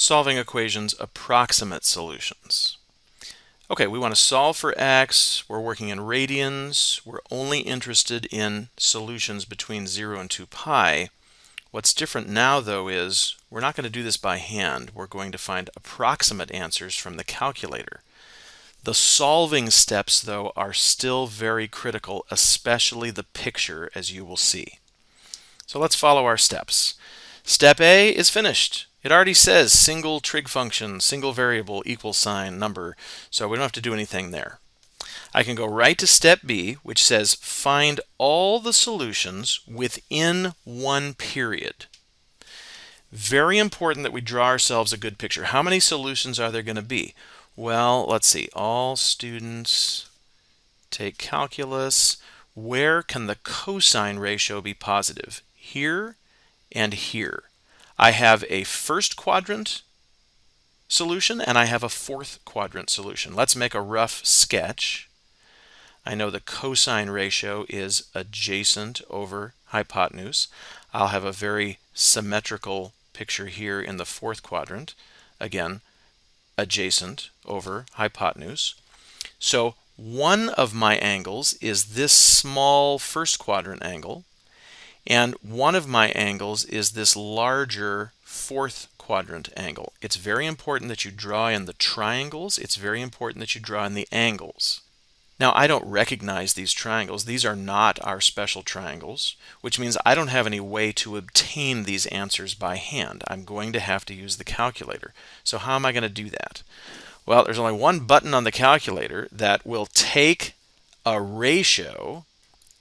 Solving equations, approximate solutions. Okay, we want to solve for x. We're working in radians. We're only interested in solutions between 0 and 2 pi. What's different now, though, is we're not going to do this by hand. We're going to find approximate answers from the calculator. The solving steps, though, are still very critical, especially the picture, as you will see. So let's follow our steps. Step A is finished. It already says single trig function, single variable, equal sign, number, so we don't have to do anything there. I can go right to step B, which says find all the solutions within one period. Very important that we draw ourselves a good picture. How many solutions are there going to be? Well, let's see. All students take calculus. Where can the cosine ratio be positive? Here and here. I have a first quadrant solution and I have a fourth quadrant solution. Let's make a rough sketch. I know the cosine ratio is adjacent over hypotenuse. I'll have a very symmetrical picture here in the fourth quadrant. Again, adjacent over hypotenuse. So one of my angles is this small first quadrant angle, and one of my angles is this larger fourth quadrant angle. It's very important that you draw in the triangles. It's very important that you draw in the angles. Now, I don't recognize these triangles. These are not our special triangles, which means I don't have any way to obtain these answers by hand. I'm going to have to use the calculator. So how am I going to do that? Well, there's only one button on the calculator that will take a ratio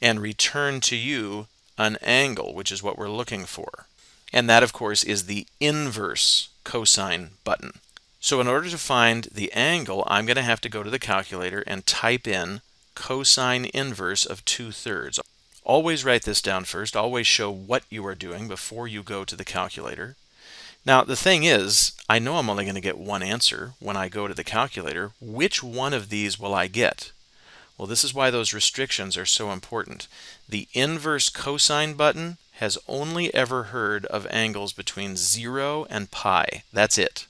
and return to you an angle, which is what we're looking for. And that, of course, is the inverse cosine button. So in order to find the angle, I'm going to have to go to the calculator and type in cosine inverse of 2/3. Always write this down first. Always show what you are doing before you go to the calculator. Now, the thing is, I know I'm only going to get one answer when I go to the calculator. Which one of these will I get? Well, this is why those restrictions are so important. The inverse cosine button has only ever heard of angles between 0 and pi. That's it.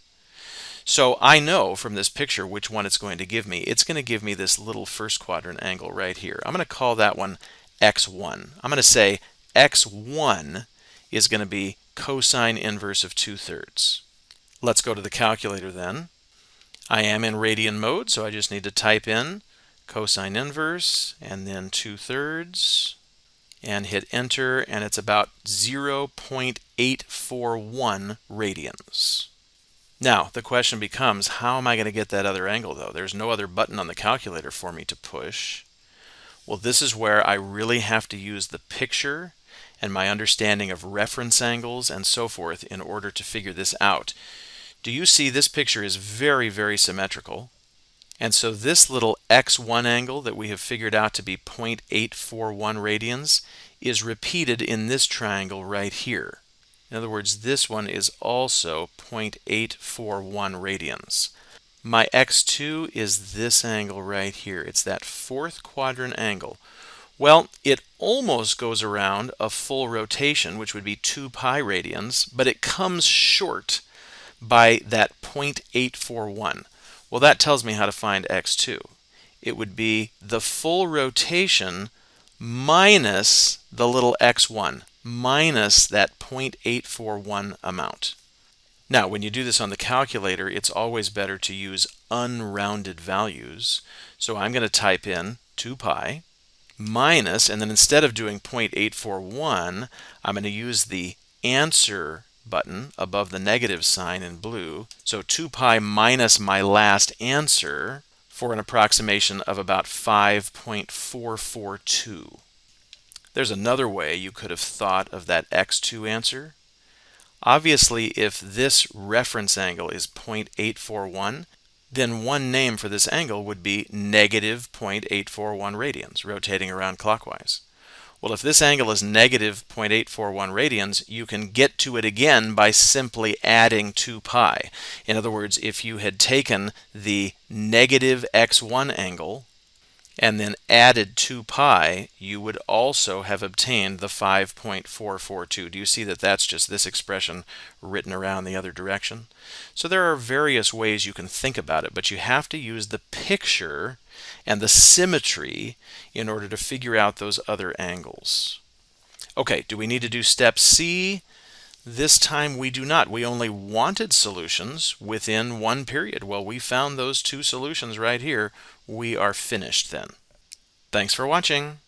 So I know from this picture which one it's going to give me. It's going to give me this little first quadrant angle right here. I'm going to call that one x1. I'm going to say x1 is going to be cosine inverse of 2/3. Let's go to the calculator then. I am in radian mode, so I just need to type in cosine inverse and then 2/3 and hit enter, and it's about 0.841 radians. Now, the question becomes, how am I going to get that other angle, though? There's no other button on the calculator for me to push. Well, this is where I really have to use the picture and my understanding of reference angles and so forth in order to figure this out. Do you see this picture is very, very symmetrical? And so this little x1 angle that we have figured out to be 0.841 radians is repeated in this triangle right here. In other words, this one is also 0.841 radians. My x2 is this angle right here. It's that fourth quadrant angle. Well, it almost goes around a full rotation, which would be 2 pi radians, but it comes short by that 0.841. Well, that tells me how to find x2. It would be the full rotation minus the little x1, minus that 0.841 amount. Now, when you do this on the calculator, it's always better to use unrounded values. So I'm going to type in 2 pi minus, and then instead of doing 0.841, I'm going to use the answer button above the negative sign in blue. So 2 pi minus my last answer for an approximation of about 5.442. There's another way you could have thought of that x2 answer. Obviously, if this reference angle is 0.841, then one name for this angle would be negative 0.841 radians, rotating around clockwise. Well, if this angle is negative 0.841 radians, you can get to it again by simply adding 2 pi. In other words, if you had taken the negative x1 angle and then added 2 pi, you would also have obtained the 5.442. Do you see that that's just this expression written around the other direction? So there are various ways you can think about it, but you have to use the picture and the symmetry in order to figure out those other angles. Okay, do we need to do step C? This time we do not. We only wanted solutions within one period. Well, we found those two solutions right here. We are finished then. Thanks for watching.